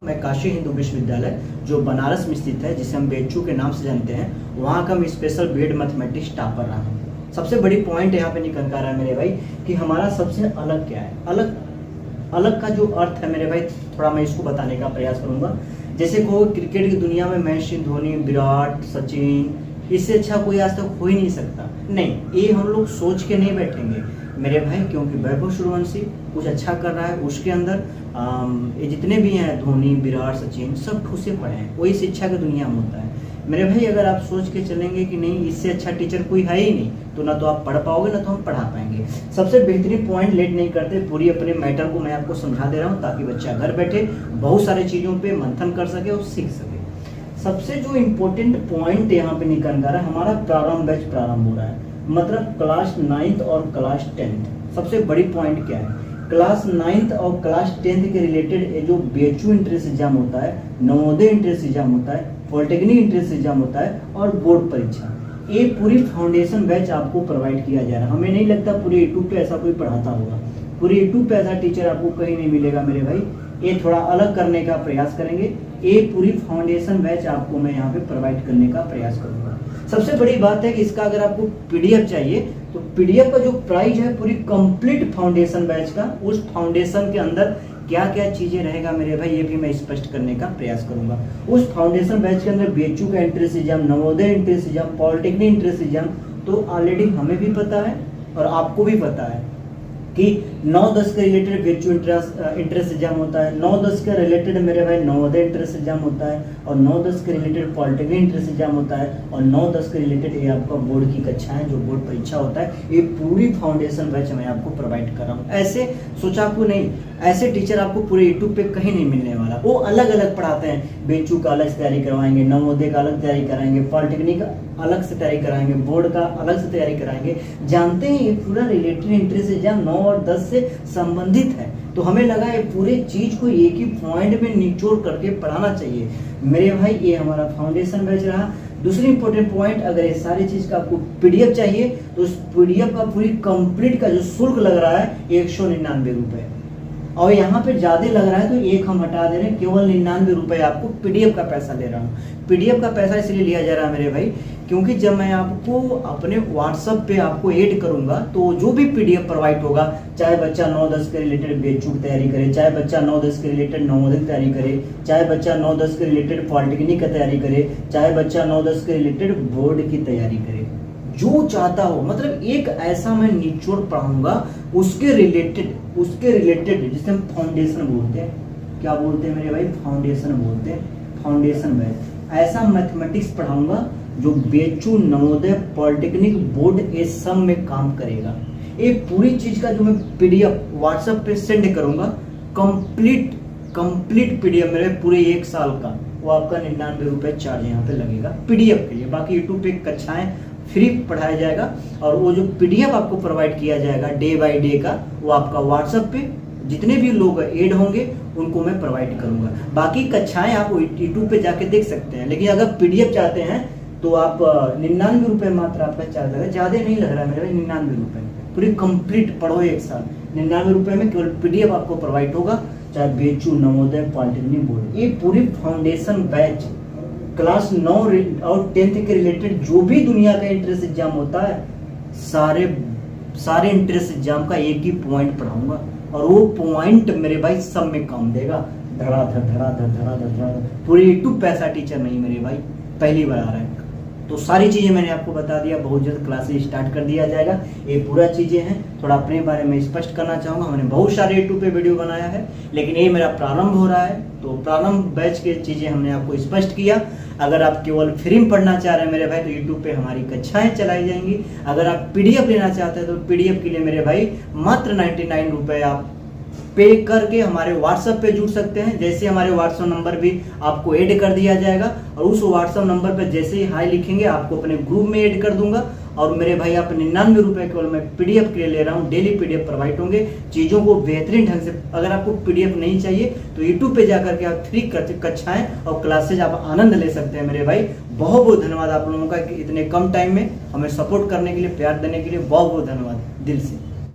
मैं काशी हिंदू विश्वविद्यालय जो बनारस में स्थित है, जिसे हम बेचू के नाम से जानते हैं, वहाँ का मैं स्पेशल बीएड मैथमेटिक्स टॉपर रहा हूँ। सबसे बड़ी पॉइंट यहाँ पे निकल कर रहा है मेरे भाई कि हमारा सबसे अलग क्या है। अलग का जो अर्थ है मेरे भाई, थोड़ा मैं इसको बताने का प्रयास करूँगा। जैसे को क्रिकेट की दुनिया में महेंद्र सिंह धोनी, विराट, सचिन, इससे अच्छा कोई आज तक हो ही नहीं सकता। नहीं, ये हम लोग सोच के नहीं बैठेंगे मेरे भाई, क्योंकि वैभव सूर्यवंशी कुछ अच्छा कर रहा है। उसके अंदर ये जितने भी हैं धोनी, विराट, सचिन, सब ठूसे पड़े हैं। वही शिक्षा की दुनिया में होता है मेरे भाई। अगर आप सोच के चलेंगे कि नहीं इससे अच्छा टीचर कोई है ही नहीं, तो ना तो आप पढ़ पाओगे ना तो हम पढ़ा पाएंगे। सबसे बेहतरीन पॉइंट लेट नहीं करते, पूरी अपने मैटर को मैं आपको समझा दे रहा हूँ ताकि बच्चा घर बैठे बहुत सारी चीज़ों पे मंथन कर सके और सीख सके। सबसे जो इम्पोर्टेंट पॉइंट यहाँ पे निकल कर हमारा प्रारंभ बैच प्रारंभ हो रहा है, मतलब क्लास 9th और क्लास 10th। सबसे बड़ी पॉइंट क्या है, क्लास 9th और क्लास 10th के रिलेटेड जो बीएचयू एंट्रेंस एग्जाम होता है, नवोदय एंट्रेंस एग्जाम होता है, पॉलिटेक्निक एंट्रेंस एग्जाम होता है और बोर्ड परीक्षा, ये पूरी फाउंडेशन बैच आपको प्रोवाइड किया जा रहा है। हमें नहीं लगता पूरे यूट्यूब पे ऐसा कोई पढ़ाता होगा। पूरे यूट्यूब पे ऐसा टीचर आपको कहीं नहीं मिलेगा मेरे भाई। ये थोड़ा अलग करने का प्रयास करेंगे। ये पूरी फाउंडेशन बैच आपको मैं यहाँ पे प्रोवाइड करने का प्रयास करूंगा। सबसे बड़ी बात है कि इसका अगर आपको पीडीएफ चाहिए तो पीडीएफ का जो प्राइस है पूरी कंप्लीट फाउंडेशन बैच का, उस फाउंडेशन के अंदर क्या क्या चीजें रहेगा मेरे भाई, ये भी मैं स्पष्ट करने का प्रयास करूंगा। उस फाउंडेशन बैच के अंदर बीएचयू का entrance exam, Navodaya entrance exam, polytechnic entrance exam तो ऑलरेडी हमें भी पता है और आपको भी पता है कि 9-10 के रिलेटेड बीएचयू एंट्रेंस एग्जाम होता है, 9-10 के रिलेटेड मेरे भाई नवोदय एंट्रेंस एग्जाम होता है और 9-10 के रिलेटेड पॉलिटेक्निक एंट्रेंस एग्जाम होता है और 9-10 के रिलेटेड ये आपका बोर्ड की कक्षाएं जो बोर्ड परीक्षा होता है। ये पूरी फाउंडेशन बैच मैं आपको प्रोवाइड कर रहा हूँ। ऐसे सोचा आपको नहीं, ऐसे टीचर आपको पूरे यूट्यूब पे कहीं नहीं मिलने वाला। वो अलग अलग पढ़ाते हैं, बीएचयू का अलग से तैयारी करवाएंगे, नवोदय का अलग तैयारी कराएंगे, पॉलिटेक्निक अलग से तैयारी कराएंगे, बोर्ड का अलग से तैयारी कराएंगे। जानते हैं ये पूरा रिलेटेड एंट्रेंस एग्जाम 9 और 10 से संबंधित है, तो हमें लगा ये पूरे चीज को एक ही पॉइंट में निचोड़ करके पढ़ाना चाहिए मेरे भाई। ये हमारा फाउंडेशन बैच रहा। दूसरी इंपॉर्टेंट पॉइंट, अगर ये सारी चीज का आपको पीडीएफ चाहिए तो उस पीडीएफ का पूरी कंप्लीट का जो शुल्क लग रहा है 199 रुपए, और यहाँ पे ज्यादा लग रहा है तो एक हम हटा दे रहे हैं, केवल 99 रुपए आपको पीडीएफ का पैसा ले रहा हूँ। पीडीएफ का पैसा इसलिए लिया जा रहा है मेरे भाई क्योंकि जब मैं आपको अपने व्हाट्सएप पे आपको ऐड करूंगा तो जो भी पीडीएफ प्रोवाइड होगा, चाहे बच्चा 9-10 के रिलेटेड बीएचयू की तैयारी करे, चाहे बच्चा 9-10 के रिलेटेड नवोदय की तैयारी करे, चाहे बच्चा 9-10 के रिलेटेड पॉलिटेक्निक की तैयारी करे, चाहे बच्चा 9-10 के रिलेटेड बोर्ड की तैयारी करे, जो चाहता हो, मतलब एक ऐसा मैं निचोड़ पढ़ाऊंगा उसके रिलेटेड जिसे हम फाउंडेशन बोलते हैं। क्या बोलते हैं मेरे भाई? फाउंडेशन बोलते हैं, फाउंडेशन बैच। ऐसा मैथमेटिक्स पढ़ाऊंगा जो बीएचयू, नवोदय, पॉलिटेक्निक, बोर्ड ये सब में काम करेगा। ये पूरी चीज का जो मैं पीडीएफ व्हाट्सएप पे सेंड करूंगा, कंप्लीट पीडीएफ मेरे पूरे 1 साल का, वो आपका 99 रुपए चार्ज यहाँ पे लगेगा पीडीएफ के लिए। बाकी यूट्यूब पे कक्षाएं फ्री पढ़ाया जाएगा और वो जो पीडीएफ आपको प्रोवाइड किया जाएगा डे बाय डे का, वो आपका व्हाट्सएप पे जितने भी लोग ऐड होंगे उनको मैं प्रोवाइड करूंगा। बाकी कक्षाएं आप यूट्यूब पे जाके देख सकते हैं, लेकिन अगर पीडीएफ चाहते हैं तो आप 99 रुपए मात्र आपका चार्ज लगेगा। ज्यादा नहीं लग रहा है मेरे भाई, 99 रुपए पूरी कंप्लीट पढ़ो 1 साल। 99 रुपए में केवल पीडीएफ आपको प्रोवाइड होगा, चाहे बीएचयू, नवोदय, पॉलिटेक्निक, बोर्ड। ये पूरी फाउंडेशन बैच क्लास 9 और 10th के रिलेटेड जो भी दुनिया का एंट्रेंस एग्जाम होता है, सारे एंट्रेंस एग्जाम का एक ही पॉइंट पढ़ाऊंगा और वो पॉइंट मेरे भाई सब में काम देगा। धड़ाधड़ पूरे यूट्यूब पे ऐसा टीचर नहीं मेरे भाई, पहली बार आ रहा है। तो सारी चीजें मैंने आपको बता दिया, बहुत जल्द क्लासेस स्टार्ट कर दिया जाएगा। ये पूरा चीजें हैं, थोड़ा अपने बारे में स्पष्ट करना चाहूंगा। हमने बहुत सारे यूट्यूब पे वीडियो बनाया है, लेकिन ये मेरा प्रारंभ हो रहा है, तो प्रारंभ बैच के चीजें हमने आपको स्पष्ट किया। अगर आप केवल फ्री में पढ़ना चाह रहे हैं मेरे भाई तो यूट्यूब पे हमारी कक्षाएं चलाई जाएंगी। अगर आप पीडीएफ लेना चाहते हैं तो पीडीएफ के लिए मेरे भाई मात्र 99 रुपए आप पे करके हमारे व्हाट्सएप पे जुड़ सकते हैं। जैसे हमारे व्हाट्सएप नंबर भी आपको ऐड कर दिया जाएगा और उस व्हाट्सएप नंबर पे जैसे ही हाई लिखेंगे आपको अपने ग्रुप में ऐड कर दूंगा। और मेरे भाई आप 99 रुपए केवल मैं पीडीएफ के लिए ले रहा हूँ, डेली पीडीएफ प्रोवाइड होंगे। चीजों को बेहतरीन ढंग से, अगर आपको पीडीएफ नहीं चाहिए तो यूट्यूब पे जाकर के आप फ्री कक्षाएं और क्लासेज आप आनंद ले सकते हैं मेरे भाई। बहुत बहुत धन्यवाद आप लोगों का कि इतने कम टाइम में हमें सपोर्ट करने के लिए, प्यार देने के लिए बहुत बहुत धन्यवाद दिल से।